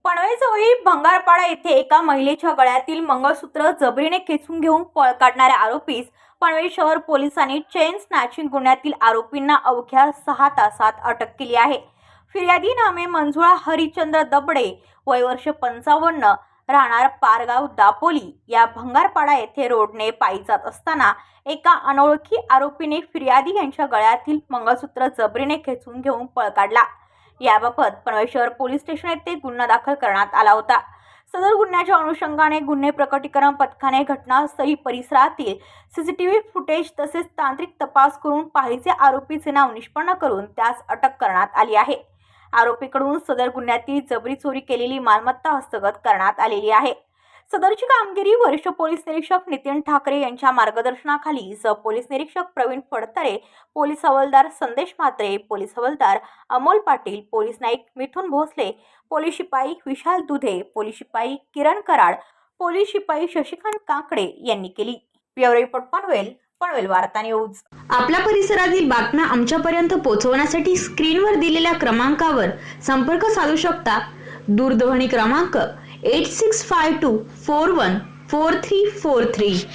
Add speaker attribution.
Speaker 1: पनवेलजवळील भंगारपाडा येथे एका महिलेच्या गळ्यातील मंगळसूत्र जबरीने खेचून घेऊन पळ काढणाऱ्या आरोपीस पनवेल शहर पोलिसांनी चेन स्नॅचिंग गुन्ह्यातील आरोपींना अवघ्या 6 तासात अटक केली आहे। फिर्यादी नामे मंजुळा हरिचंद्र दबडे, वय वर्ष 55, राहणार पारगाव दापोली या भंगारपाडा येथे रोडने पायी जात असताना एका अनोळखी आरोपीने फिर्यादी यांच्या गळ्यातील मंगळसूत्र जबरीने खेचून घेऊन पळ काढला। याबाबत पनवेल शहर पोलीस स्टेशन येथे गुन्हा दाखल करण्यात आला होता। सदर गुन्ह्याच्या अनुषंगाने गुन्हे प्रकटीकरण पथकाने घटनास्थळी परिसरातील सीसीटीव्ही फुटेज तसेच तांत्रिक तपास करून पाहिजे आरोपीचे नाव निष्पन्न करून त्यास अटक करण्यात आली आहे। आरोपीकडून सदर गुन्ह्यातील जबरी चोरी केलेली मालमत्ता हस्तगत करण्यात आलेली आहे। सदरची कामगिरी वरिष्ठ पोलीस निरीक्षक नितीन ठाकरे यांच्या मार्गदर्शनाखाली पोलीस निरीक्षक प्रवीण फडतरे, पोलीस हवालदार संदेश म्हात्रे, पोलीस हवालदार अमोल पाटील, पोलीस नाईक मिथुन भोसले, पोलीस शिपाई विशाल दुधे, पोलीस शिपाई किरण कराड, पोलीस शिपाई शशिकांत काकडे यांनी केली। ब्युरो रिपोर्ट पनवेल वार्ता न्यूज।
Speaker 2: आपल्या परिसरातील बातम्या आमच्यापर्यंत पोहोचवण्यासाठी स्क्रीनवर दिलेल्या क्रमांकावर संपर्क साधू शकता। दूरध्वनी क्रमांक 8652414343।